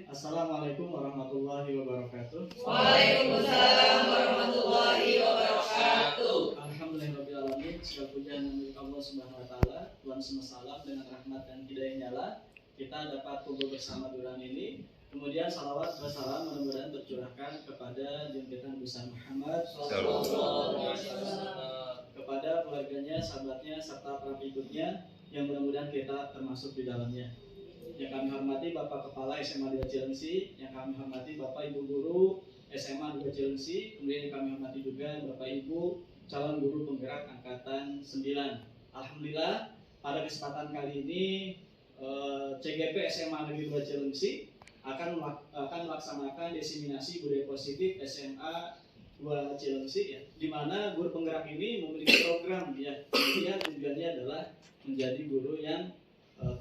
Assalamualaikum warahmatullahi wabarakatuh. Waalaikumsalam warahmatullahi wabarakatuh. Alhamdulillahirrahmanirrahim. Segala puja dan milik Allah Subhanahu wa Ta'ala, Tuhan semesta alam, dengan rahmat dan hidayahnya lah kita dapat kumpul bersama di ruangan ini. Kemudian salawat wassalam mudah-mudahan tercurahkan kepada junjungan besar Muhammad kepada keluarganya, sahabatnya, serta para pengikutnya yang mudah-mudahan kita termasuk di dalamnya. Yang kami hormati Bapak Kepala SMA 2 Cilengsi, yang kami hormati Bapak Ibu Guru SMA 2 Cilengsi, kemudian yang kami hormati juga Bapak Ibu calon guru penggerak angkatan 9. Alhamdulillah pada kesempatan kali ini CGP SMA Negeri 2 Cilengsi akan melaksanakan diseminasi budaya positif SMA 2 Cilengsi ya, di mana guru penggerak ini memiliki program ya, tujuannya adalah menjadi guru yang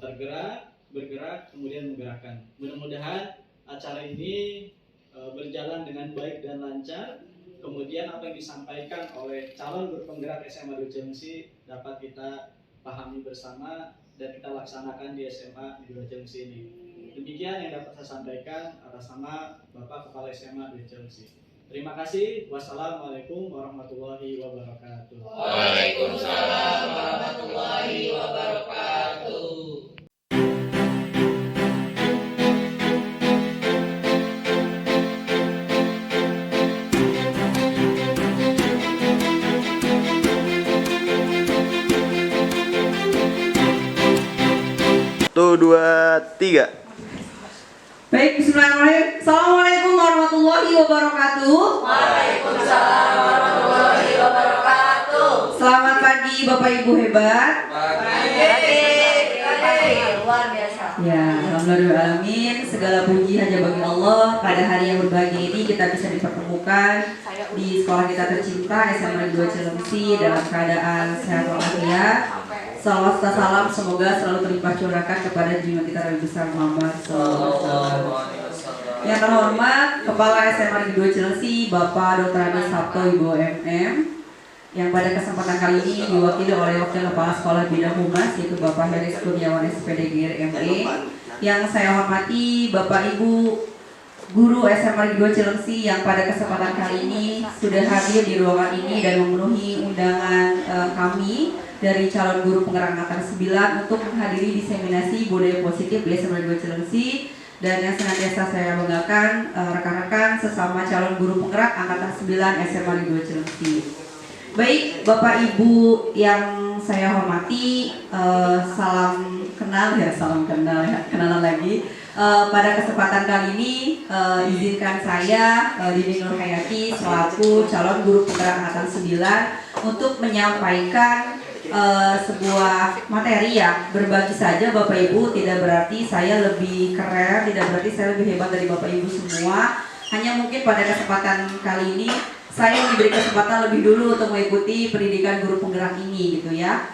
tergerak, bergerak, kemudian menggerakkan. Mudah-mudahan acara ini berjalan dengan baik dan lancar. Kemudian apa yang disampaikan oleh calon guru penggerak SMA 2 Cilengsi dapat kita pahami bersama dan kita laksanakan di SMA 2 Cilengsi ini. Demikian yang dapat saya sampaikan atas nama Bapak Kepala SMA 2 Cilengsi. Terima kasih. Wassalamualaikum warahmatullahi wabarakatuh. Waalaikumsalam warahmatullahi wabarakatuh. Satu, dua, tiga. Baik, bismillahirrahmanirrahim. Assalamualaikum warahmatullahi wabarakatuh. Waalaikumsalam warahmatullahi wabarakatuh. Selamat pagi Bapak Ibu hebat. Luar biasa. Ya, alhamdulillahirrahmanirrahim. Segala puji hanya bagi Allah. Pada hari yang berbahagia ini kita bisa dipertemukan di sekolah kita tercinta SMA 2 Cilengsi dalam keadaan sehat walafiat. Salawat serta salam semoga selalu terlimpah curahkan kepada junjungan kita Nabi besar Muhammad SAW. Yang terhormat Kepala SMA Negeri 2 Cilengsi Bapak Dr. Adi Sabto Ibu MM, yang pada kesempatan kali ini diwakili oleh Wakil Kepala Sekolah Bidang Humas yaitu Bapak Heris Kurniawan SPD GR ME. Yang saya hormati Bapak Ibu Guru SMA Negeri 2 Cilengsi yang pada kesempatan kali ini sudah hadir di ruangan ini dan memenuhi undangan kami dari calon guru penggerak angkatan 9 untuk menghadiri diseminasi budaya positif di SMA 2 Cilengsi. Dan yang senantiasa saya banggakan rekan-rekan sesama calon guru penggerak angkatan 9 SMA 2 Cilengsi. Baik Bapak Ibu yang saya hormati, salam kenal ya, kenalan lagi. Pada kesempatan kali ini izinkan saya Dini Nur Hayati selaku calon guru penggerak angkatan 9 untuk menyampaikan sebuah materi ya. Berbagi saja Bapak Ibu, tidak berarti saya lebih keren, tidak berarti saya lebih hebat dari Bapak Ibu semua. Hanya mungkin pada kesempatan kali ini saya diberi kesempatan lebih dulu untuk mengikuti pendidikan guru penggerak ini gitu ya.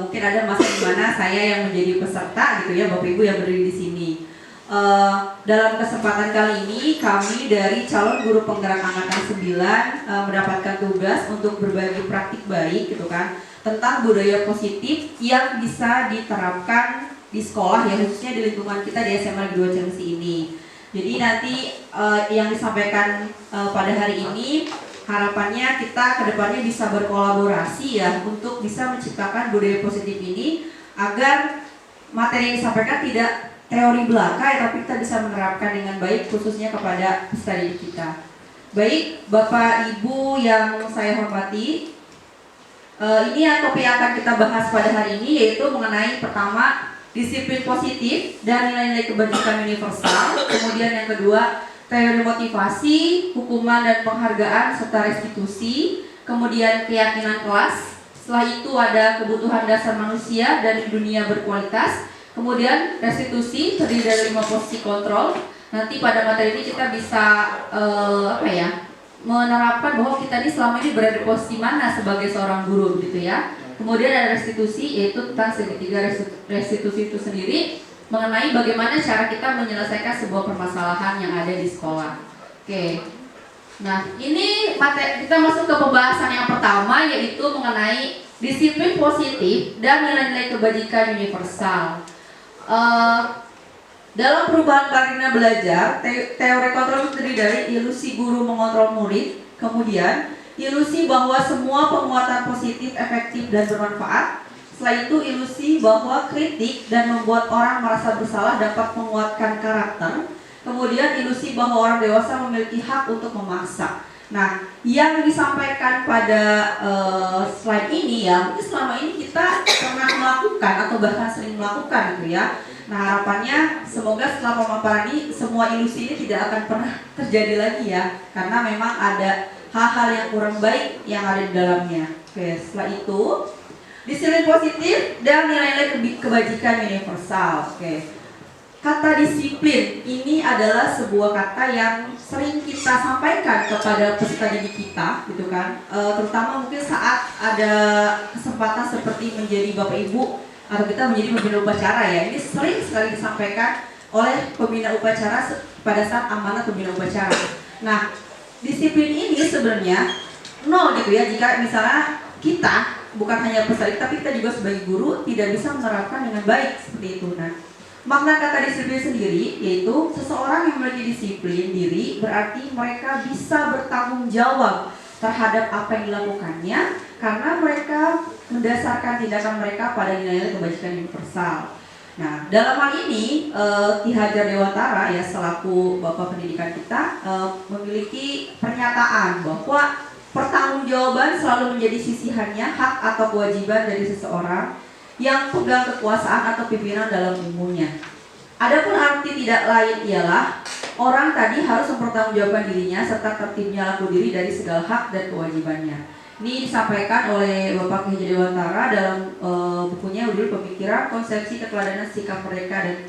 Mungkin ada masa di mana saya yang menjadi peserta gitu ya, Bapak Ibu yang berdiri di sini. Dalam kesempatan kali ini kami dari calon guru penggerak angkatan 9 mendapatkan tugas untuk berbagi praktik baik gitu kan, tentang budaya positif yang bisa diterapkan di sekolah ya, khususnya di lingkungan kita di SMA 2 Cilengsi ini. Jadi nanti yang disampaikan pada hari ini harapannya kita kedepannya bisa berkolaborasi ya untuk bisa menciptakan budaya positif ini agar materi yang disampaikan tidak teori belaka ya, tapi kita bisa menerapkan dengan baik khususnya kepada peserta didik kita. Baik Bapak Ibu yang saya hormati, ini topik yang akan kita bahas pada hari ini yaitu mengenai pertama disiplin positif dan nilai-nilai kebajikan universal. Kemudian yang kedua teori motivasi, hukuman dan penghargaan serta restitusi. Kemudian keyakinan kelas. Setelah itu ada kebutuhan dasar manusia dan dunia berkualitas. Kemudian restitusi terdiri dari 5 posisi kontrol. Nanti pada materi ini kita bisa menerapkan bahwa kita ini selama ini berada di posisi mana sebagai seorang guru gitu ya. Kemudian ada restitusi yaitu tentang segitiga restitusi itu sendiri mengenai bagaimana cara kita menyelesaikan sebuah permasalahan yang ada di sekolah. Oke. Nah, ini materi kita masuk ke pembahasan yang pertama yaitu mengenai disiplin positif dan nilai-nilai kebajikan universal. Dalam perubahan paradigma belajar, teori kontrol terdiri dari ilusi guru mengontrol murid, kemudian ilusi bahwa semua penguatan positif, efektif, dan bermanfaat. Setelah itu ilusi bahwa kritik dan membuat orang merasa bersalah dapat menguatkan karakter. Kemudian ilusi bahwa orang dewasa memiliki hak untuk memaksa. Nah, yang disampaikan pada slide ini ya, mungkin selama ini kita pernah melakukan atau bahkan sering melakukan gitu ya. Nah, harapannya semoga setelah pemaparan ini semua ilusi ini tidak akan pernah terjadi lagi ya, karena memang ada hal-hal yang kurang baik yang ada di dalamnya. Oke, setelah itu disiplin positif dan nilai-nilai kebajikan universal. Oke. Kata disiplin ini adalah sebuah kata yang sering kita sampaikan kepada peserta didik kita, gitu kan. Terutama mungkin saat ada kesempatan seperti menjadi bapak ibu atau kita menjadi pembina upacara ya. Ini sering sekali disampaikan oleh pembina upacara pada saat amanat pembina upacara. Nah, disiplin ini sebenarnya nol gitu ya jika misalnya kita bukan hanya peserta tapi kita juga sebagai guru tidak bisa menerapkan dengan baik seperti itu. Nah, makna kata disiplin sendiri yaitu seseorang yang memiliki disiplin diri berarti mereka bisa bertanggung jawab terhadap apa yang dilakukannya karena mereka mendasarkan tindakan mereka pada nilai-nilai kebajikan universal. Nah, dalam hal ini Ki Hajar Dewantara ya selaku Bapak Pendidikan kita memiliki pernyataan bahwa pertanggungjawaban selalu menjadi sisihannya hak atau kewajiban dari seseorang yang pegang kekuasaan atau pimpinan dalam umumnya. Adapun arti tidak lain ialah orang tadi harus mempertanggungjawabkan dirinya serta tertibnya laku diri dari segala hak dan kewajibannya. Ini disampaikan oleh Bapak Ki Hajar Dewantara dalam bukunya Udil Pemikiran Konsepsi Keteladanan Sikap Mereka dan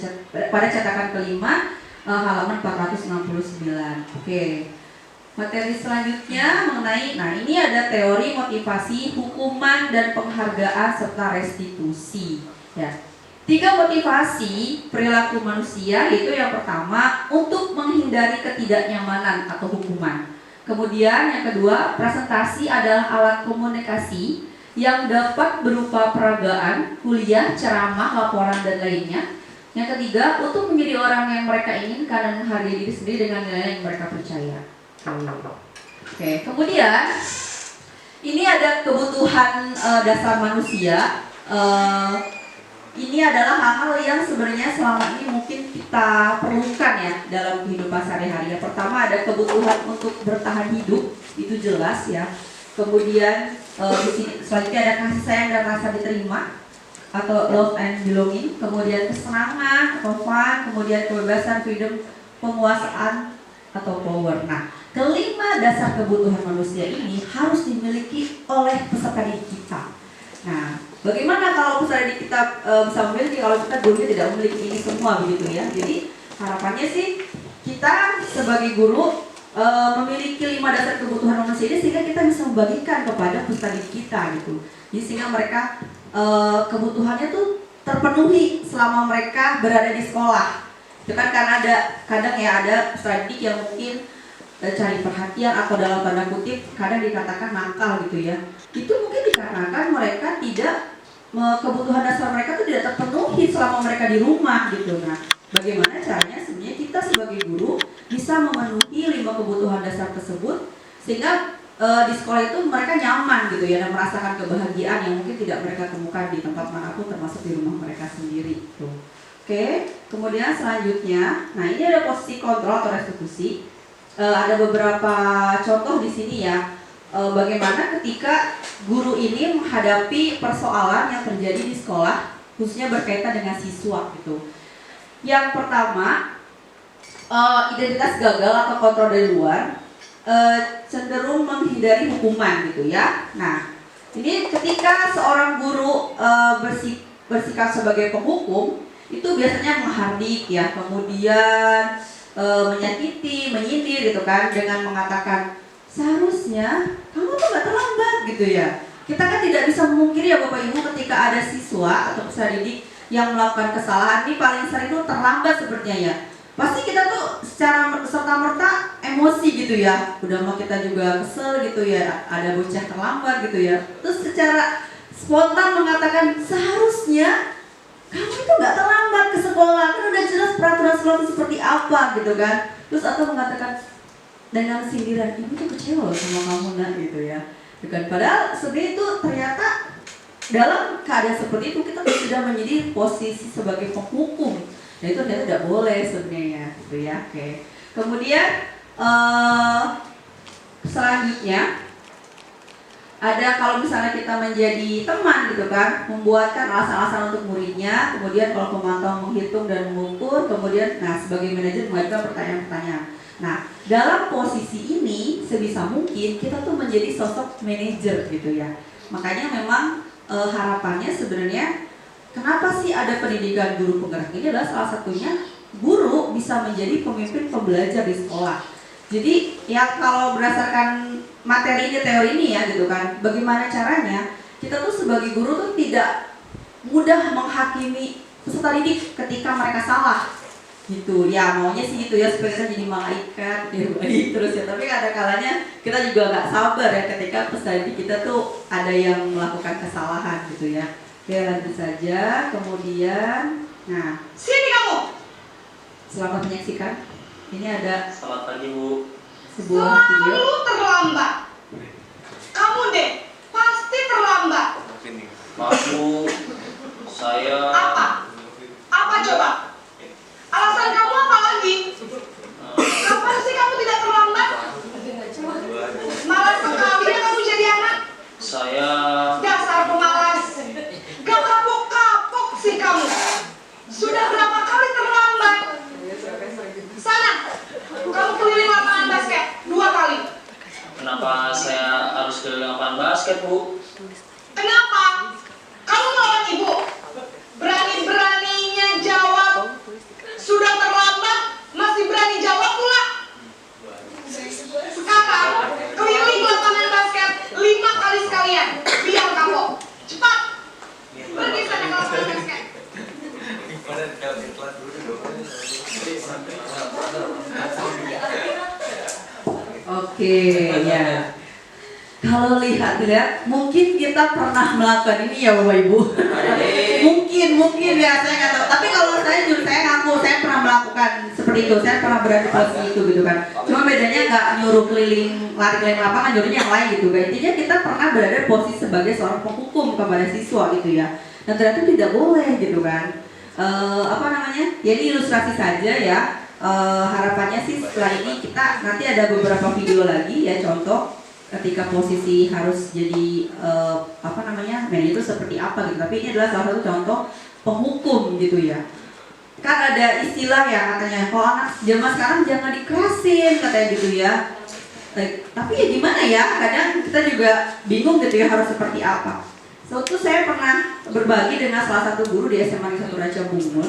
pada cetakan kelima halaman 469. Oke. Materi selanjutnya mengenai, nah ini ada teori motivasi, hukuman dan penghargaan serta restitusi. Ya. 3 motivasi perilaku manusia yaitu yang pertama untuk menghindari ketidaknyamanan atau hukuman. Kemudian yang kedua, presentasi adalah alat komunikasi yang dapat berupa peragaan, kuliah, ceramah, laporan dan lainnya. Yang ketiga, untuk menjadi orang yang mereka inginkan dan menghargai diri sendiri dengan nilai yang mereka percaya. Oke, kemudian ini ada kebutuhan dasar manusia. Ini adalah hal-hal yang sebenarnya selama ini mungkin kita perlukan ya dalam kehidupan sehari-hari. Yang pertama ada kebutuhan untuk bertahan hidup, itu jelas ya. Kemudian di sini selanjutnya ada kasih sayang dan rasa diterima atau love and belonging. Kemudian kesenangan atau fun, kemudian kebebasan, freedom, penguasaan atau power. Nah, kelima dasar kebutuhan manusia ini harus dimiliki oleh peserta didik kita. Nah, bagaimana kalau peserta didik kita bisa memiliki kalau kita gurunya tidak memiliki ini semua begitu ya? Jadi harapannya sih kita sebagai guru memiliki 5 dasar kebutuhan manusia ini sehingga kita bisa membagikan kepada peserta didik kita gitu. Jadi sehingga mereka kebutuhannya tuh terpenuhi selama mereka berada di sekolah. Itu kan karena ada kadang ya ada peserta didik yang mungkin cari perhatian atau dalam tanda kutip kadang dikatakan nakal gitu ya. Itu mungkin dikarenakan mereka tidak kebutuhan dasar mereka itu tidak terpenuhi selama mereka di rumah gitu. Nah, bagaimana caranya sebenarnya kita sebagai guru bisa memenuhi 5 kebutuhan dasar tersebut sehingga di sekolah itu mereka nyaman gitu ya dan merasakan kebahagiaan yang mungkin tidak mereka temukan di tempat manapun termasuk di rumah mereka sendiri gitu. Oke, kemudian selanjutnya, nah ini ada posisi kontrol atau restitusi. Ada beberapa contoh di sini ya. Bagaimana ketika guru ini menghadapi persoalan yang terjadi di sekolah, khususnya berkaitan dengan siswa gitu. Yang pertama, identitas gagal atau kontrol dari luar, cenderung menghindari hukuman gitu ya. Nah, ini ketika seorang guru bersikap sebagai penghukum, itu biasanya menghardik ya, kemudian menyakiti, menyindir gitu kan, dengan mengatakan seharusnya kamu tuh gak terlambat gitu ya. Kita kan tidak bisa memungkiri ya Bapak Ibu ketika ada siswa atau peserta didik yang melakukan kesalahan, ini paling sering tuh terlambat sepertinya ya. Pasti kita tuh secara serta-merta emosi gitu ya. Udah mau kita juga kesel gitu ya, ada bocah terlambat gitu ya. Terus secara spontan mengatakan seharusnya kamu itu nggak terlambat ke sekolah, kan udah jelas peraturan sekolah itu seperti apa gitu kan. Terus atau mengatakan dengan sindiran, ibu tuh kecewa loh sama kamu nak gitu ya. Bukan, padahal sebenarnya itu ternyata dalam keadaan seperti itu kita sudah menjadi posisi sebagai penghukum. Dan itu ternyata tidak boleh sebenarnya gitu ya. Oke. Kemudian selanjutnya ada kalau misalnya kita menjadi teman gitu kan, membuatkan alasan-alasan untuk muridnya, kemudian kalau pemantau menghitung dan mengukur, kemudian sebagai manajer mengajukan pertanyaan-pertanyaan. Nah, dalam posisi ini sebisa mungkin kita tuh menjadi sosok manajer gitu ya. Makanya memang harapannya sebenarnya kenapa sih ada pendidikan guru penggerak ini adalah salah satunya guru bisa menjadi pemimpin pembelajar di sekolah. Jadi ya kalau berdasarkan materi ini, teori ini ya gitu kan, bagaimana caranya kita tuh sebagai guru tuh tidak mudah menghakimi peserta didik ketika mereka salah gitu ya, maunya sih gitu ya supaya kita jadi malaikat ya baik terus ya, tapi ada kalanya kita juga nggak sabar ya ketika peserta didik kita tuh ada yang melakukan kesalahan gitu ya. Oke, lanjut saja. Kemudian sini kamu, selamat menyaksikan. Ini ada Selamat pagi Bu. sebuah video. Selalu terlambat. Kamu deh pasti terlambat. Maaf Bu, saya Apa coba? Alasan kamu apa lagi? Kapan sih kamu tidak terlambat? Malas sekali ya kamu jadi anak. saya Dasar pemalas. Gak kapok-kapok sih kamu. Sudah berapa kali terlambat? Sana, kamu keliling lapangan basket 2 kali. kenapa saya harus keliling lapangan basket Bu? Kenapa? Kamu melawan ibu? Berani-beraninya jawab. Sudah terlambat, masih berani jawab pula. Sekarang, keliling lapangan basket 5 kali sekalian. Biar kapok. Cepat. Pergi sana ke lapangan basket. Oke, ya. Kalau lihat, mungkin kita pernah melakukan ini ya Bapak Ibu. mungkin ya, saya nggak tahu. Tapi kalau saya jujur, saya ngaku saya pernah melakukan seperti itu. Saya pernah berada di posisi itu gitu kan. Cuma bedanya nggak nyuruh lari keliling lapangan, nyuruhnya yang lain gitu kan. Intinya kita pernah berada di posisi sebagai seorang penghukum kepada siswa gitu ya. Dan ternyata tidak boleh gitu kan. Ya ini ilustrasi saja ya. Harapannya sih setelah ini kita nanti ada beberapa video lagi ya, contoh ketika posisi harus jadi manajer itu seperti apa gitu. Tapi ini adalah salah satu contoh penghukum gitu ya. Kan ada istilah ya katanya, kalau anak zaman sekarang jangan dikerasin katanya gitu ya. Tapi ya gimana ya, kadang kita juga bingung gitu ya harus seperti apa. Suatu saya pernah berbagi dengan salah satu guru di SMA 1 Raja Bungur.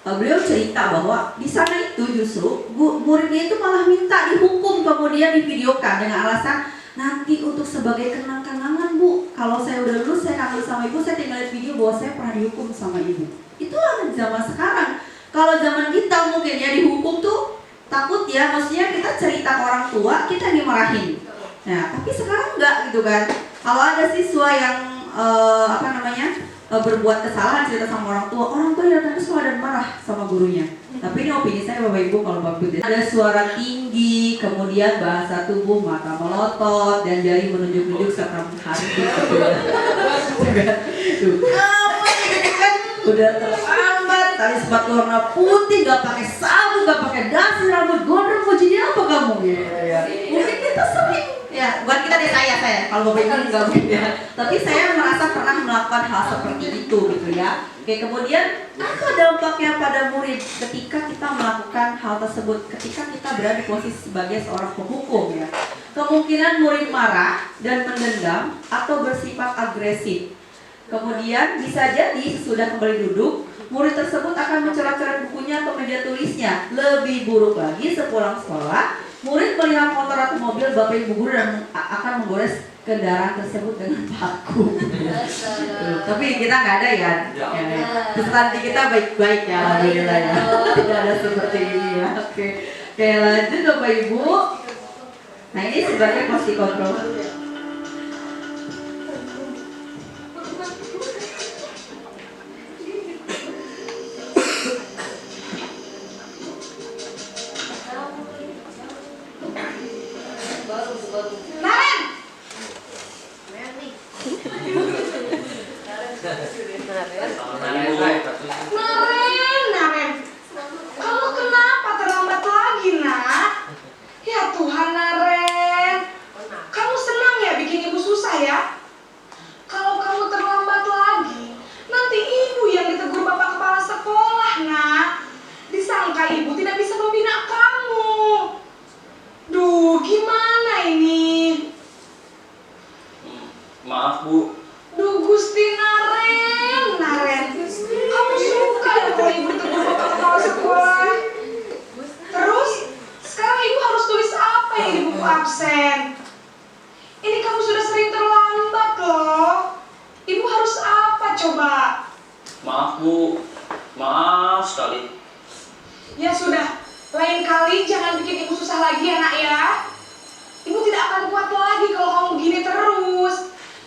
Beliau cerita bahwa di sana itu justru muridnya itu malah minta dihukum kemudian divideokan dengan alasan nanti untuk sebagai kenang-kenangan Bu, kalau saya udah lulus saya kangen sama ibu, saya tinggal lihat video bahwa saya pernah dihukum sama ibu. Itulah zaman sekarang. Kalau zaman kita mungkin ya dihukum tuh takut ya, maksudnya kita cerita ke orang tua kita dimarahin. Nah tapi sekarang enggak gitu kan. Kalau ada siswa yang berbuat kesalahan cerita sama orang tua datang ke sekolah dan marah sama gurunya. Tapi ini opini saya Bapak Ibu kalau bagus. Ada suara tinggi, kemudian bahasa tubuh, mata melotot, dan jari menunjuk-nunjuk serta menghardik gitu ya. Kamu ini kan udah terlambat, tali sepatu warna putih, gak pakai sabun, gak pakai dasi, rambut gondrong, mau jadi apa kamu? Ya. Mungkin kita sering ya, bukan kita deh, saya kalau Bapak Ibu enggak mungkin ya. Tapi saya merasa pernah melakukan hal seperti itu gitu ya. Oke, kemudian apa dampaknya pada murid ketika kita melakukan hal tersebut, ketika kita berada di posisi sebagai seorang penghukum ya? Kemungkinan murid marah dan mendendam atau bersifat agresif. Kemudian bisa jadi sesudah kembali duduk, murid tersebut akan mencoret-coret bukunya atau meja tulisnya. Lebih buruk lagi sepulang sekolah, murid melihat motor atau mobil bapak ibu guru dan akan menggores kendaraan tersebut dengan paku. Tapi kita nggak ada ya. Peserta kita baik-baik ya, alhamdulillah ya. Tidak ada seperti ini ya. Oke, lanjut bapak ibu. Nah ini sebagai posisi kontrol. Naren. Naren. Kamu kenapa terlambat lagi, Nak? Ya Tuhan, Naren. Kamu senang ya bikin ibu susah ya? Kalau kamu terlambat lagi, nanti ibu yang ditegur bapak kepala sekolah, Nak. Disangka ibu tidak bisa membina kamu. Duh, gimana ini? Maaf Bu. Duh, Gusti Naren. Kamu suka ya kalau ibu ditegur bapak kepala sekolah? Terus, sekarang ibu harus tulis apa yang di buku absen? Ini kamu sudah sering terlambat loh. Ibu harus apa coba? Maaf Bu. Maaf sekali. Ya sudah, lain kali jangan bikin ibu susah lagi ya, Nak ya. Ibu tidak akan kuat lagi kalau kamu gini terus.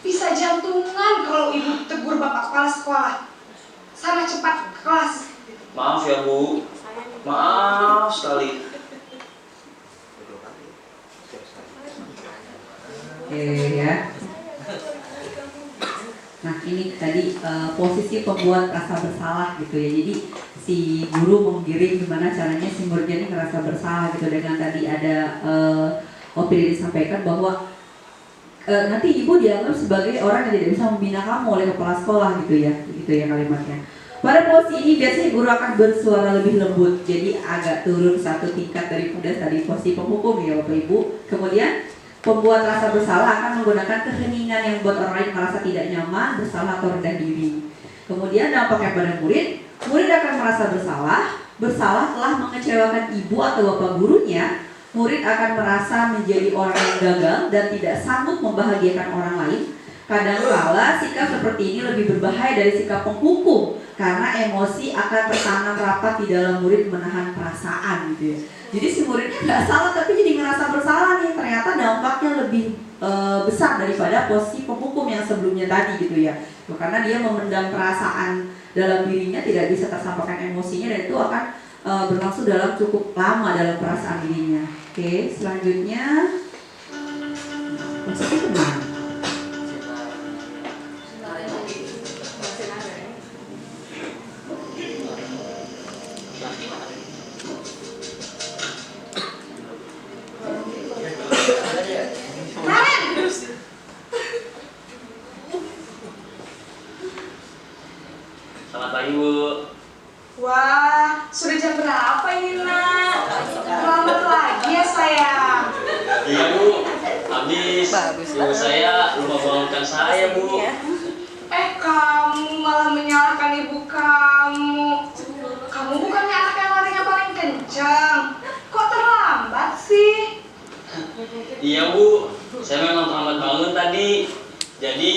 Bisa jantungan kalau ibu tegur bapak kepala sekolah. Sana cepat ke kelas. Maaf ya Bu. Maaf sekali. Oke ya. Nah ini tadi posisi pembuat rasa bersalah gitu ya. Jadi si guru menggiring gimana caranya si muridnya ini ngerasa bersalah gitu, dengan tadi ada opini disampaikan bahwa nanti ibu dianggap sebagai orang yang tidak bisa membina kamu oleh kepala sekolah gitu ya kalimatnya. Pada posisi ini biasanya guru akan bersuara lebih lembut, jadi agak turun satu tingkat daripada tadi posisi penghukum ya Bapak Ibu. Kemudian pembuat rasa bersalah akan menggunakan keheningan yang membuat orang lain merasa tidak nyaman, bersalah atau rendah diri. Kemudian dampaknya pada murid akan merasa bersalah telah mengecewakan ibu atau bapak gurunya. Murid akan merasa menjadi orang yang gagal dan tidak sanggup membahagiakan orang lain. Kadangkala sikap seperti ini lebih berbahaya dari sikap penghukum, karena emosi akan tertanam rapat di dalam murid menahan perasaan gitu ya. Jadi si muridnya nggak salah tapi jadi ngerasa bersalah nih, ternyata dampaknya lebih besar daripada posisi penghukum yang sebelumnya tadi gitu ya. Karena dia memendam perasaan dalam dirinya, tidak bisa tersampaikan emosinya, dan itu akan berlangsung dalam cukup lama dalam perasaan dirinya. Oke, selanjutnya maksudnya kemana? Selamat pagi Bu. Wah, sudah jam berapa ini, Nak? Terlambat lagi ya, sayang. Iya Bu. Habis ibu saya lupa bangunkan saya Bu. Kamu malah menyalahkan ibu kamu. Kamu bukannya anak yang larinya paling kencang. Kok terlambat sih? Iya Bu. Saya memang terlambat bangun tadi. Jadi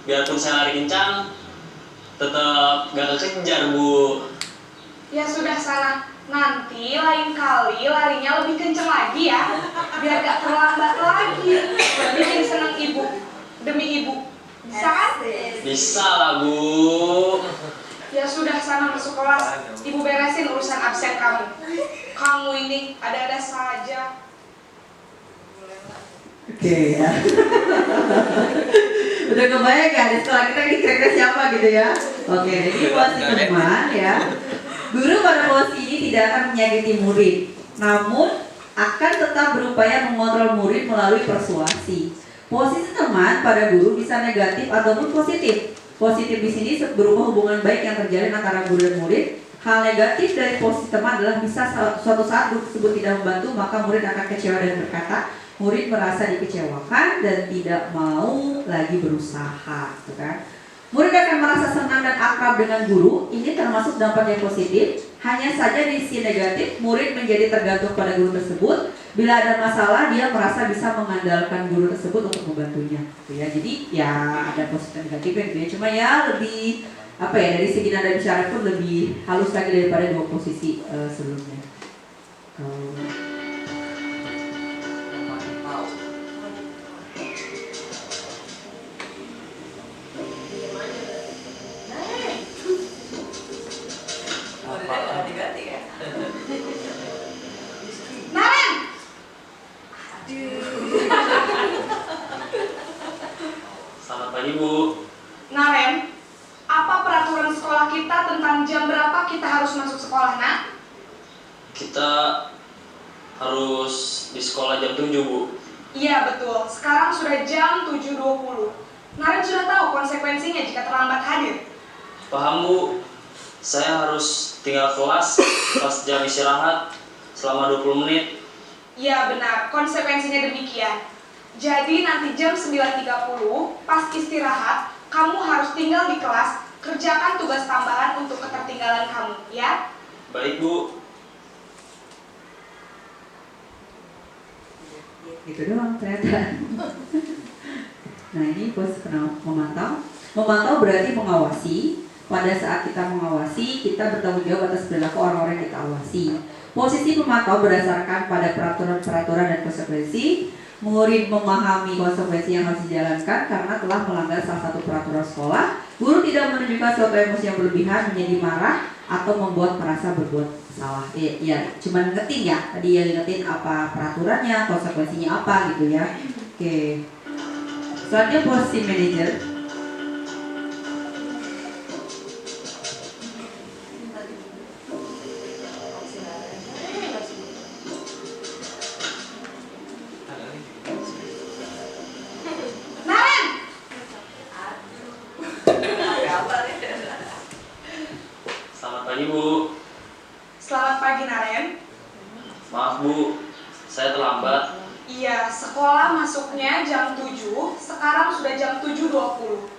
biarpun saya lari kencang, tetap gak kekejar Bu. Ya sudah sana, nanti lain kali larinya lebih kencang lagi ya, biar gak terlambat lagi. Bikin seneng ibu, demi ibu. Bisa kan? Bisa lah Bu. Ya sudah sana masuk kelas, ibu beresin urusan absen kamu. Kamu ini ada-ada saja. Oke ya. Udah kebayang ya di sekolah kita ini kira-kira siapa gitu ya. Oke, jadi posisi teman ya. Guru pada posisi ini tidak akan menyakiti murid, namun akan tetap berupaya mengontrol murid melalui persuasi. Posisi teman pada guru bisa negatif ataupun positif. Positif di sini berupa hubungan baik yang terjalin antara guru dan murid. Hal negatif dari posisi teman adalah bisa suatu saat guru tersebut tidak membantu, maka murid akan kecewa dan berkata, murid merasa dikecewakan dan tidak mau lagi berusaha, gitu kan? Murid akan merasa senang dan akrab dengan guru. Ini termasuk dampak yang positif. Hanya saja di sisi negatif, murid menjadi tergantung pada guru tersebut. Bila ada masalah, dia merasa bisa mengandalkan guru tersebut untuk membantunya. Gitu ya. Jadi ya ada positif dan negatifnya gitu ya. Cuma ya lebih apa ya, dari segi nada bicara pun lebih halus lagi daripada dua posisi sebelumnya. Naren! harus di sekolah jam 7, Bu. Iya betul, sekarang sudah jam 7.20. Naren sudah tahu konsekuensinya jika terlambat hadir. Paham, Bu. Saya harus tinggal kelas pas jam istirahat selama 20 menit. Iya benar, konsekuensinya demikian. Jadi nanti jam 9.30 pas istirahat, kamu harus tinggal di kelas, kerjakan tugas tambahan untuk ketertinggalan kamu, ya? Baik, Bu. Gitu doang ternyata. Nah ini pos memantau. Memantau berarti mengawasi. Pada saat kita mengawasi, kita bertanggung jawab atas perilaku orang-orang yang kita awasi. Posisi pemantau berdasarkan pada peraturan-peraturan dan konsekuensi. Murid memahami konsekuensi yang harus dijalankan karena telah melanggar salah satu peraturan sekolah. Guru tidak menunjukkan suatu emosi yang berlebihan, menjadi marah atau membuat merasa berbuat salah. Ya, cuma ngetin ya. Tadi ya ngetin apa peraturannya, konsekuensinya apa gitu ya. Oke. Selanjutnya posisi manajer. Naren! Selamat pagi, Bu. Selamat pagi Naren. Maaf, Bu. Saya terlambat. Iya, sekolah masuknya jam 7, sekarang sudah jam 7.20.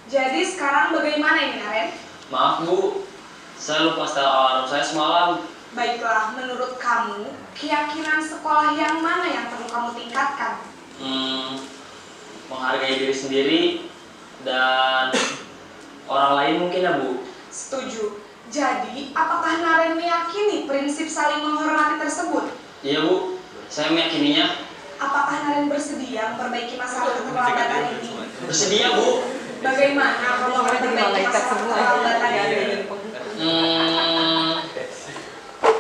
Jadi sekarang bagaimana ini Naren? Maaf, Bu. Saya lupa setel alarm saya semalam. Baiklah, menurut kamu, keyakinan sekolah yang mana yang perlu kamu tingkatkan? Menghargai diri sendiri dan orang lain mungkin ya, Bu. Setuju. Jadi, apakah Naren meyakini prinsip saling menghormati tersebut? Iya, Bu. Saya meyakininya. Apakah Naren bersedia memperbaiki masalah keterlambatan ini? Bersedia, Bu. Bagaimana kamu memperbaiki masalah keterlambatan ini?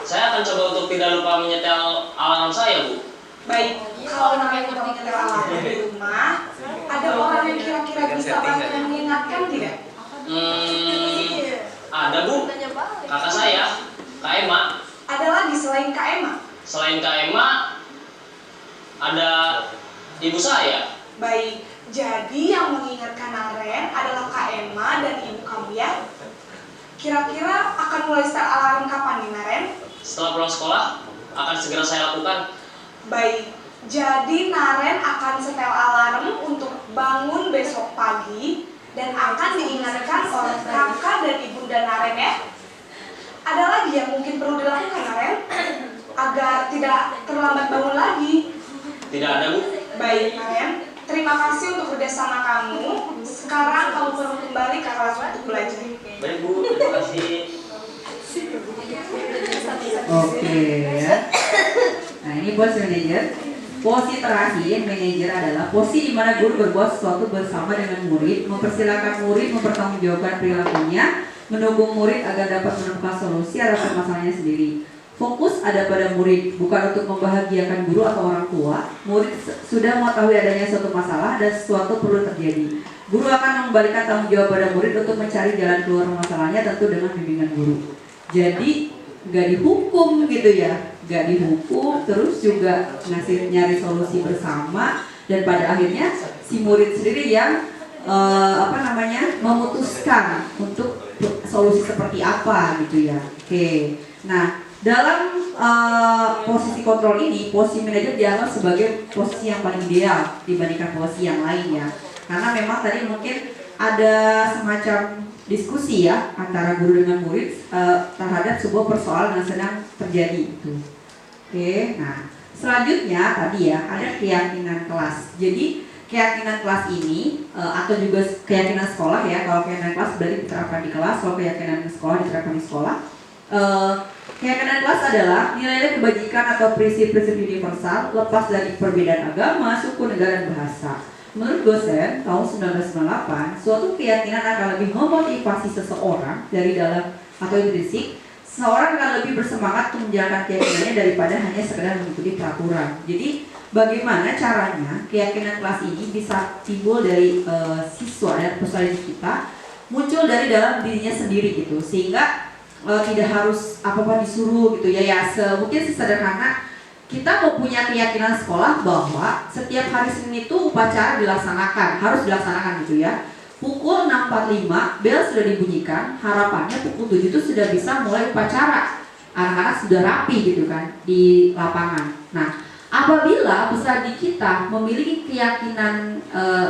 Saya akan coba untuk tidak lupa menyetel alarm saya, Bu. Baik, kalau Naren udah menyetel alarm di rumah, ada orang yang kira-kira bisa bantu mengingatkan tidak? Ada, Bu. Kakak saya, Kak Emma. Ada lagi selain Kak Emma? Selain Kak Emma, ada ibu saya. Baik, jadi yang mengingatkan Naren adalah Kak Emma dan ibu kamu ya? Kira-kira akan mulai setel alarm kapan nih Naren? Setelah pulang sekolah, akan segera saya lakukan. Baik, jadi Naren akan setel alarm untuk bangun besok pagi dan akan diingatkan oleh kakak dan ibunda Naren ya. Ada lagi yang mungkin perlu dilakukan Naren agar tidak terlambat bangun lagi? Tidak ada, Bu. Baik Naren, terima kasih untuk kerjasama kamu. Sekarang kamu perlu kembali ke kelas untuk belajar. Baik, Bu. Terima kasih. Oke ya. Nah ini posisi manajer. Posisi terakhir manajer adalah posisi di mana guru berbuat sesuatu bersama dengan murid, mempersilahkan murid mempertanggungjawabkan perilakunya, mendukung murid agar dapat menemukan solusi atas masalahnya sendiri. Fokus ada pada murid, bukan untuk membahagiakan guru atau orang tua. Murid sudah mengetahui adanya suatu masalah dan sesuatu perlu terjadi. Guru akan mengembalikan tanggung jawab pada murid untuk mencari jalan keluar masalahnya, tentu dengan bimbingan guru. Jadi nggak dihukum gitu ya, nggak dihukum, terus juga nyari solusi bersama, dan pada akhirnya si murid sendiri yang memutuskan untuk solusi seperti apa gitu ya. Oke, nah dalam posisi kontrol ini, posisi manajer dianggap sebagai posisi yang paling ideal dibandingkan posisi yang lain ya, karena memang tadi mungkin ada semacam diskusi ya antara guru dengan murid terhadap sebuah persoalan yang sedang terjadi itu. Oke, nah selanjutnya tadi ya ada keyakinan kelas. Jadi keyakinan kelas ini atau juga keyakinan sekolah ya. Kalau keyakinan kelas berarti diterapkan di kelas, kalau keyakinan sekolah diterapkan di sekolah. Keyakinan kelas adalah nilai-nilai kebajikan atau prinsip-prinsip universal lepas dari perbedaan agama, suku, negara, dan bahasa. Menurut dosen tahun 1998, suatu keyakinan akan lebih memotivasi seseorang dari dalam atau intrinsik. Seseorang akan lebih bersemangat untuk menjalankan keyakinannya daripada hanya sekedar mengikuti peraturan. Jadi bagaimana caranya keyakinan kelas ini bisa timbul dari siswa dan peserta didik kita, muncul dari dalam dirinya sendiri gitu, sehingga tidak harus apa-apa disuruh gitu ya, mungkin sesederhana kita mau punya keyakinan sekolah bahwa setiap hari Senin itu upacara harus dilaksanakan gitu ya. Pukul 6.45 bel sudah dibunyikan, harapannya pukul 7 itu sudah bisa mulai upacara. Anak-anak sudah rapi gitu kan di lapangan. Nah, apabila besar di kita memiliki keyakinan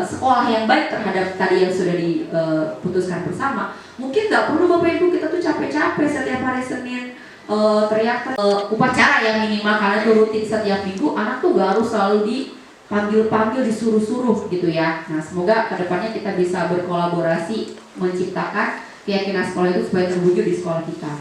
sekolah yang baik terhadap tadi yang sudah diputuskan bersama, mungkin nggak perlu Bapak Ibu kita tuh capek-capek setiap hari Senin teriak upacara yang minimal, karena itu rutin setiap minggu. Anak tuh gak harus selalu dipanggil-panggil, disuruh-suruh gitu ya. Nah, semoga kedepannya kita bisa berkolaborasi menciptakan keyakinan sekolah itu supaya terwujud di sekolah kita.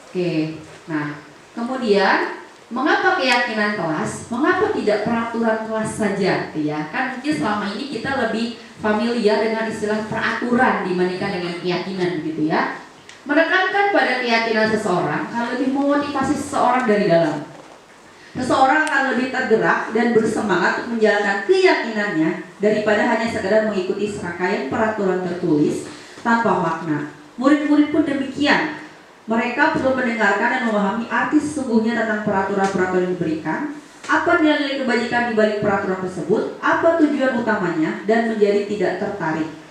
Oke, nah kemudian mengapa keyakinan kelas? Mengapa tidak peraturan kelas saja? Ya, kan mungkin selama ini kita lebih familiar dengan istilah peraturan dibandingkan dengan keyakinan gitu ya. Menekankan pada keyakinan seseorang akan lebih memotivasi seseorang dari dalam. Seseorang akan lebih tergerak dan bersemangat untuk menjalankan keyakinannya daripada hanya sekadar mengikuti serangkaian peraturan tertulis tanpa makna. Murid-murid pun demikian. Mereka perlu mendengarkan dan memahami arti sesungguhnya tentang peraturan-peraturan yang diberikan, apa nilai kebajikan di balik peraturan tersebut, apa tujuan utamanya, dan menjadi tidak tertarik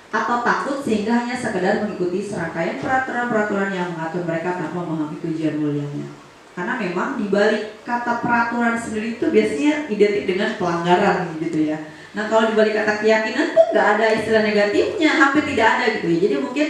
atau takut sehingga hanya sekedar mengikuti serangkaian peraturan-peraturan yang mengatur mereka tanpa memahami tujuan mulianya. Karena memang di balik kata peraturan sendiri itu biasanya identik dengan pelanggaran gitu ya. Nah, kalau di balik kata keyakinan tuh nggak ada istilah negatifnya, hampir tidak ada gitu ya. Jadi mungkin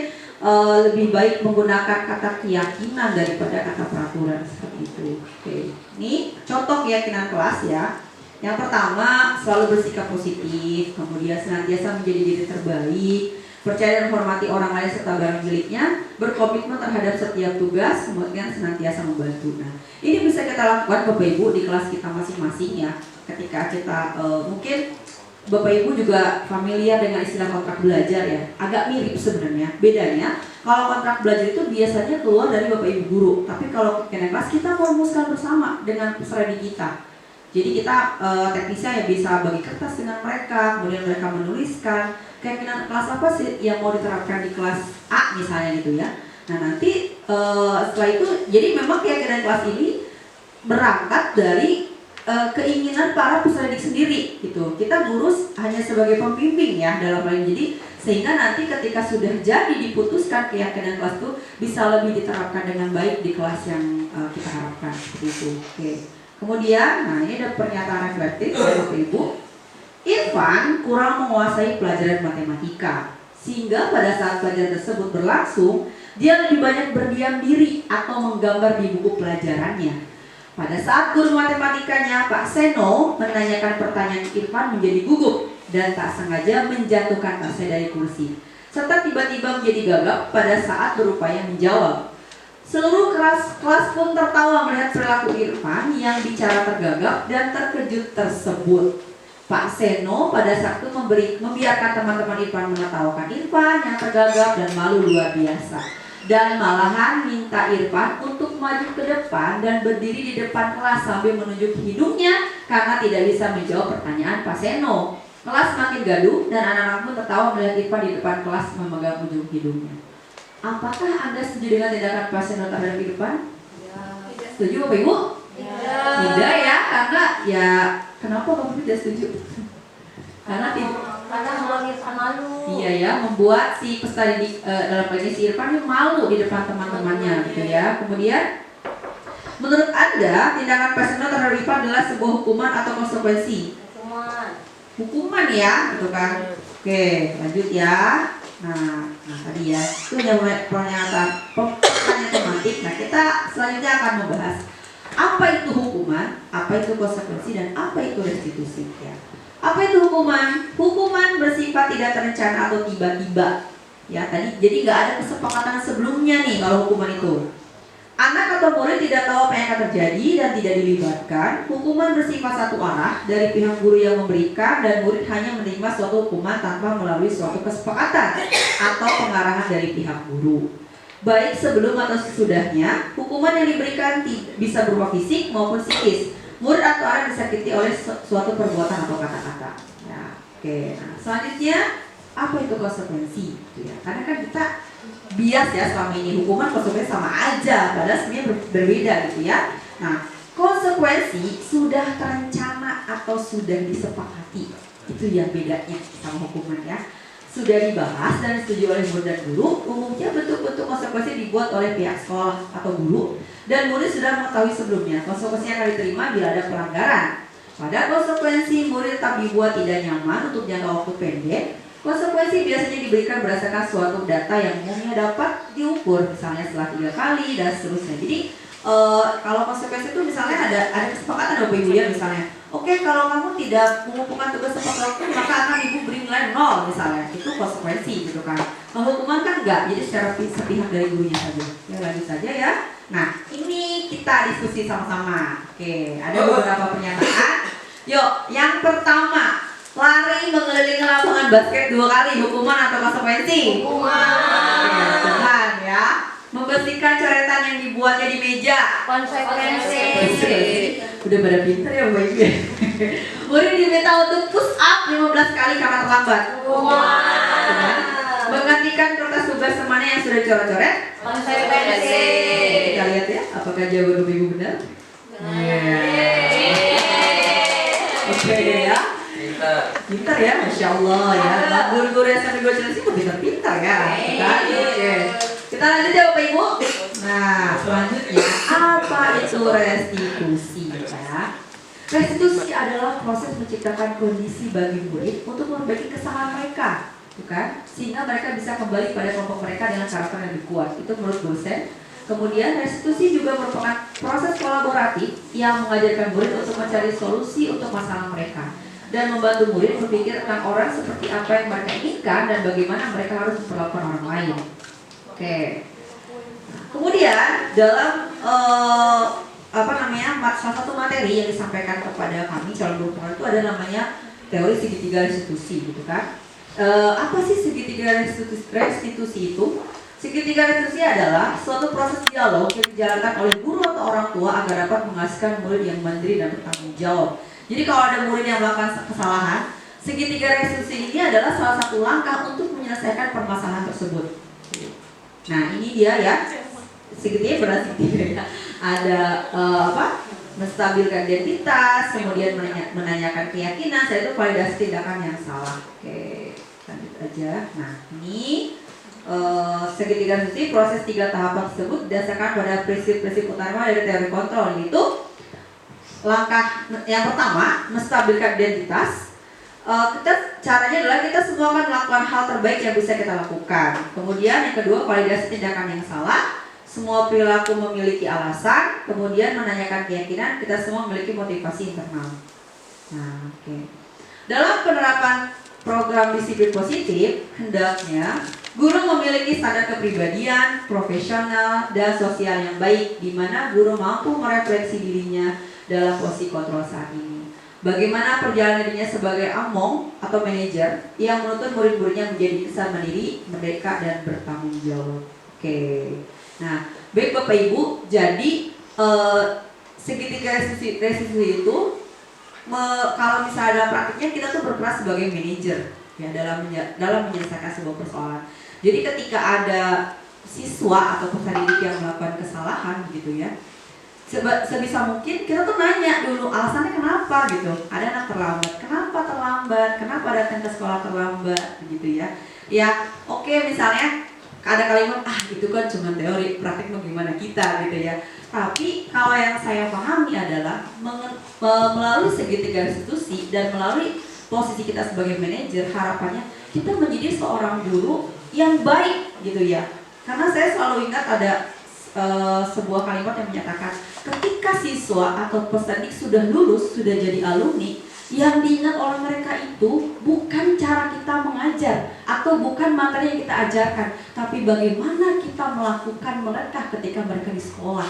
lebih baik menggunakan kata keyakinan daripada kata peraturan seperti itu. Oke, ini contoh keyakinan kelas ya. Yang pertama, selalu bersikap positif, kemudian senantiasa menjadi diri terbaik, percaya dan menghormati orang lain serta barang miliknya, berkomitmen terhadap setiap tugas, kemudian senantiasa membantu. Nah, ini bisa kita lakukan Bapak Ibu di kelas kita masing-masing ya. Ketika kita mungkin Bapak Ibu juga familiar dengan istilah kontrak belajar ya. Agak mirip sebenarnya. Bedanya, kalau kontrak belajar itu biasanya keluar dari Bapak Ibu guru, tapi kalau keyakinan kelas kita merumuskan bersama dengan peserta kita. Jadi kita teknisnya ya bisa bagi kertas dengan mereka, kemudian mereka menuliskan keyakinan kelas apa sih yang mau diterapkan di kelas A misalnya gitu ya. Nah nanti setelah itu, jadi memang keyakinan kelas ini berangkat dari keinginan para peserta didik sendiri gitu. Kita ngurus hanya sebagai pembimbing ya dalam hal ini. Jadi sehingga nanti ketika sudah jadi diputuskan keyakinan kelas itu bisa lebih diterapkan dengan baik di kelas yang kita harapkan seperti itu. Oke. Kemudian, nah ini ada pernyataan reflektif dari Bapak Ibu. Irfan kurang menguasai pelajaran matematika, sehingga pada saat pelajaran tersebut berlangsung, dia lebih banyak berdiam diri atau menggambar di buku pelajarannya. Pada saat guru matematikanya, Pak Seno, menanyakan pertanyaan Irfan menjadi gugup dan tak sengaja menjatuhkan tasnya dari kursi, serta tiba-tiba menjadi gagap pada saat berupaya menjawab. Seluruh kelas pun tertawa melihat perilaku Irfan yang bicara tergagap dan terkejut tersebut. Pak Seno pada saat itu membiarkan teman-teman Irfan menertawakan Irfan yang tergagap dan malu luar biasa. Dan malahan minta Irfan untuk maju ke depan dan berdiri di depan kelas sambil menunjuk hidungnya karena tidak bisa menjawab pertanyaan Pak Seno. Kelas makin gaduh dan anak-anak pun tertawa melihat Irfan di depan kelas memegang ujung hidungnya. Apakah Anda setuju dengan tindakan Pak Seno terhadap Irfan? Ya. Setuju Bapak Ibu? Ya. Tidak ya, karena ya kenapa Bapak Ibu tidak setuju? Karena membuat Irfan malu. Iya ya, membuat si peserta didik dalam hal ini si Irfan malu di depan teman-temannya gitu ya. Kemudian menurut Anda tindakan Pak Seno terhadap Irfan adalah sebuah hukuman atau konsekuensi? Hukuman ya, gitu kan. Oke, lanjut ya. Nah tadi ya, itu yang pernyataan tematik. Nah kita selanjutnya akan membahas apa itu hukuman, apa itu konsekuensi, dan apa itu restitusi ya. Apa itu hukuman? Hukuman bersifat tidak terencana atau tiba-tiba ya tadi, jadi nggak ada kesepakatan sebelumnya nih kalau hukuman itu. Anak atau murid tidak tahu apa yang akan terjadi dan tidak dilibatkan. Hukuman bersifat satu arah dari pihak guru yang memberikan, dan murid hanya menerima suatu hukuman tanpa melalui suatu kesepakatan atau pengarahan dari pihak guru. Baik sebelum atau sesudahnya, hukuman yang diberikan bisa berupa fisik maupun psikis. Murid atau anak disakiti oleh suatu perbuatan atau kata-kata. Ya, oke. Nah, selanjutnya apa itu konsekuensi? Ya, karena kan kita bias ya selama ini hukuman konsekuensi sama aja, padahal sebenarnya berbeda gitu ya. Nah, Konsekuensi sudah terencana atau sudah disepakati. Itu yang bedanya sama hukuman ya. Sudah dibahas dan disetujui oleh murid dan guru, umumnya bentuk-bentuk konsekuensi dibuat oleh pihak sekolah atau guru, dan murid sudah mengetahui sebelumnya konsekuensi yang akan diterima bila ada pelanggaran. Pada konsekuensi murid tetap dibuat tidak nyaman untuk jangka waktu pendek. Konsekuensi biasanya diberikan berdasarkan suatu data yang umumnya dapat diukur, misalnya setelah 3 kali dan seterusnya. Jadi kalau konsekuensi itu misalnya ada kesepakatan Bapak Ibu ya, misalnya oke, kalau kamu tidak mengumpulkan tugas tepat waktu maka akan ibu beri nilai 0 misalnya, itu konsekuensi gitu kan. Kalau hukuman kan enggak, jadi secara sepihak dari gurunya saja. Ya lanjut saja ya. Nah ini kita diskusi sama-sama. Oke, ada beberapa pernyataan. Yuk, yang pertama, lari mengelilingi lapangan basket 2 kali, hukuman atau konsekuensi? Hukuman. Tuhan ya. Membersihkan coretan yang dibuatnya di meja. Konsekuensi. Udah pada pinter ya Bapak Ibu. Murid diminta untuk push up 15 kali karena terlambat. Hukuman. Menggantikan kertas tugas temannya yang sudah dicoret-coret. Konsekuensi. Kita lihat ya, apakah jawaban Bapak Ibu benar? Oke ya. Pintar ya, Masya Allah ya. Guru-guru SMP 2 Cilengsi itu pintar-pintar ya. Oke. Kita lanjut ya Bapak Ibu. Nah, selanjutnya apa itu restitusi ya? Restitusi adalah proses menciptakan kondisi bagi murid untuk memperbaiki kesalahan mereka, bukan? Sehingga mereka bisa kembali pada kelompok mereka dengan karakter yang lebih kuat. Itu menurut dosen. Kemudian restitusi juga merupakan proses kolaboratif yang mengajarkan murid untuk mencari solusi untuk masalah mereka dan membantu murid berpikir tentang orang seperti apa yang mereka inginkan dan bagaimana mereka harus memperlakukan orang lain. Oke. Kemudian dalam salah satu materi yang disampaikan kepada kami calon guru pengajar itu ada namanya teori segitiga restitusi, gitu kan? Apa sih segitiga restitusi itu? Segitiga restitusi adalah suatu proses dialog yang dijalankan oleh guru atau orang tua agar dapat menghasilkan murid yang mandiri dan bertanggung jawab. Jadi kalau ada murid yang melakukan kesalahan, segitiga restitusi ini adalah salah satu langkah untuk menyelesaikan permasalahan tersebut. Nah ini dia ya, segitiga berarti ya. Ada menstabilkan identitas, kemudian menanyakan keyakinan, saya itu validasi tindakan yang salah. Oke, lanjut aja. Nah ini segitiga restitusi, proses 3 tahapan tersebut berdasarkan pada prinsip-prinsip utama dari teori kontrol, yaitu langkah yang pertama menstabilkan identitas. Caranya adalah kita semua akan melakukan hal terbaik yang bisa kita lakukan. Kemudian yang kedua, validasi tindakan yang salah. Semua perilaku memiliki alasan. Kemudian menanyakan keyakinan, kita semua memiliki motivasi internal. Nah, oke. Dalam penerapan program disiplin positif, hendaknya guru memiliki standar kepribadian, profesional, dan sosial yang baik, di mana guru mampu merefleksi dirinya dalam posisi kontrol saat ini. Bagaimana perjalanan dirinya sebagai among atau manajer yang menuntut murid-muridnya menjadi insan mandiri, merdeka, dan bertanggung jawab. Oke. Nah, baik Bapak Ibu, jadi segitiga restitusi itu kalau misalnya dalam praktiknya kita tuh berperan sebagai manajer ya dalam menyelesaikan sebuah persoalan. Jadi ketika ada siswa atau peserta didik yang melakukan kesalahan gitu ya, sebisa mungkin kita tuh nanya dulu alasannya kenapa gitu. Ada anak terlambat, kenapa datang ke sekolah terlambat begitu ya. Ya oke, misalnya ada kalimat itu kan cuma teori, praktik mau gimana kita gitu ya. Tapi kalau yang saya pahami adalah melalui segitiga restitusi dan melalui posisi kita sebagai manajer, harapannya kita menjadi seorang guru yang baik gitu ya. Karena saya selalu ingat ada sebuah kalimat yang menyatakan ketika siswa atau peserta didik sudah lulus, sudah jadi alumni, yang diingat oleh mereka itu bukan cara kita mengajar atau bukan materi yang kita ajarkan, tapi bagaimana kita melakukan mereka ketika mereka di sekolah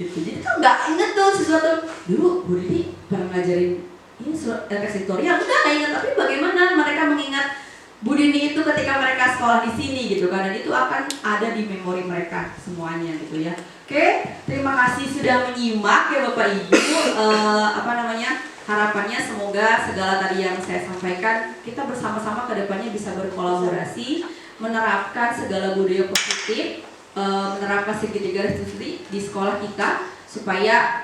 gitu. Jadi tuh nggak inget tuh sesuatu dulu Bu Didi pernah ngajarin ini surat tutorial, nggak ingat, tapi bagaimana mereka mengingat Bu Dini itu ketika mereka sekolah di sini gitu kan, dan itu akan ada di memori mereka semuanya gitu ya. Oke, terima kasih sudah menyimak ya Bapak Ibu. Harapannya semoga segala tadi yang saya sampaikan kita bersama-sama ke depannya bisa berkolaborasi, menerapkan segala budaya positif, menerapkan segitiga restitusi di sekolah kita supaya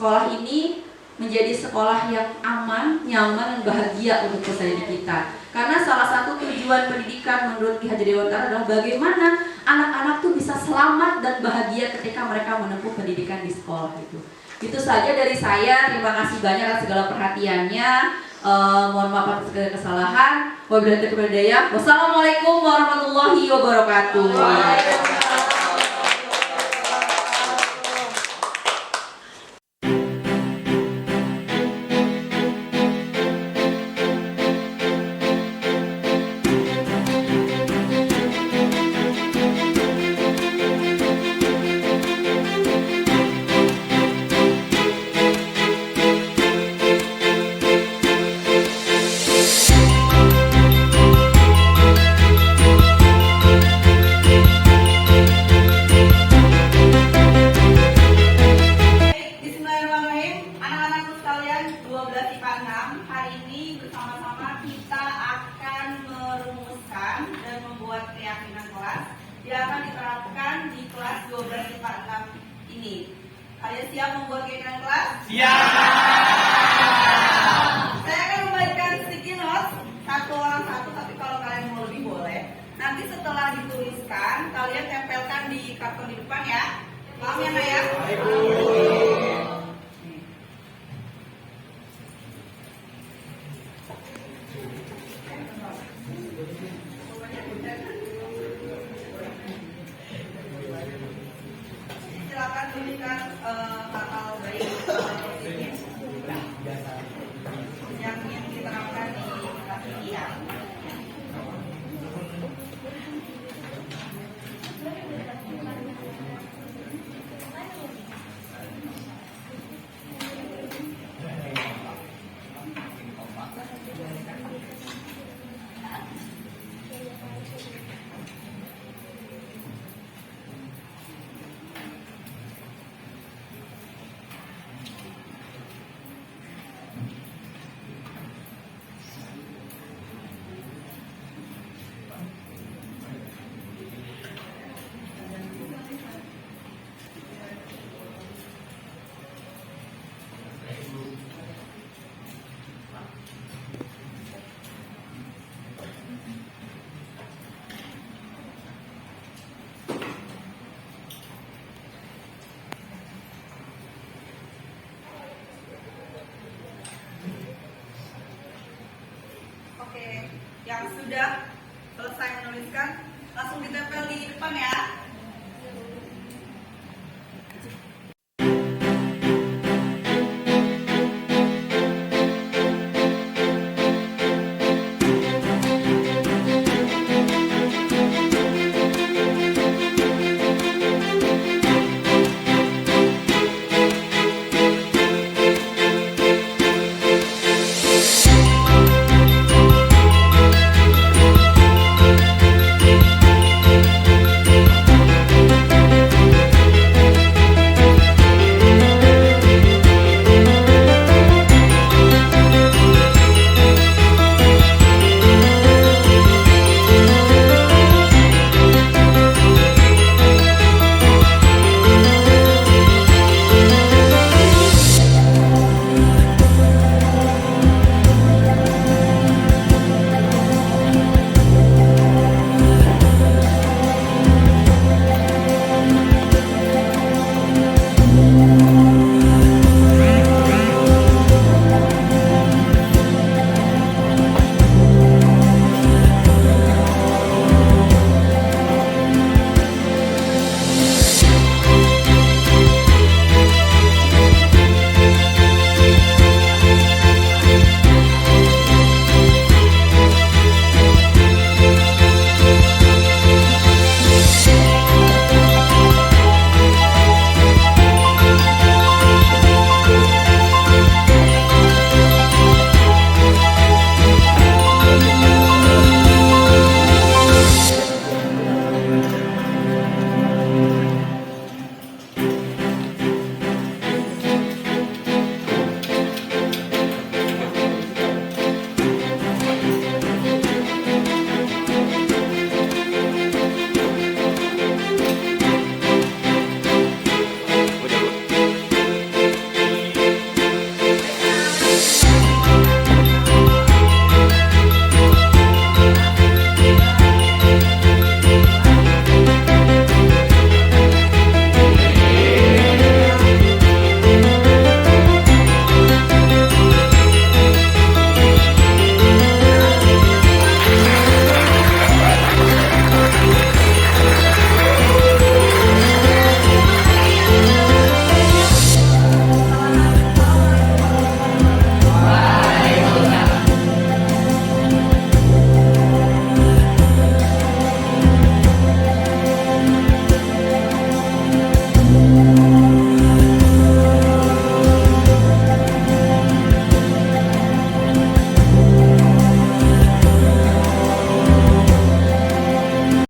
sekolah ini menjadi sekolah yang aman, nyaman, dan bahagia untuk peserta didik kita. Karena salah satu tujuan pendidikan menurut Ki Hajar Dewantara adalah bagaimana anak-anak tuh bisa selamat dan bahagia ketika mereka menempuh pendidikan di sekolah itu. Itu saja dari saya. Terima kasih banyak atas segala perhatiannya. Mohon maaf atas segala kesalahan. Wabillahi taufiq wal hidayah. Wassalamualaikum warahmatullahi wabarakatuh. Bismillahirrahmanirrahim. Anak-anakku sekalian, 12 IPA 6. Hari ini bersama-sama kita akan merumuskan dan membuat keyakinan kelas yang akan diterapkan di kelas 12 IPA 6 ini. Kalian siap membuat keyakinan kelas? Siap! Saya akan membagikan sticky notes, satu orang satu, tapi kalau kalian mau lebih boleh. Nanti setelah dituliskan, kalian tempelkan di karton di depan ya. Paham ya, Nak ya? Silakan tuliskan hal-hal baik yang diterapkan di kelas ini ya. Oke, yang sudah selesai menuliskan langsung ditempel di depan ya.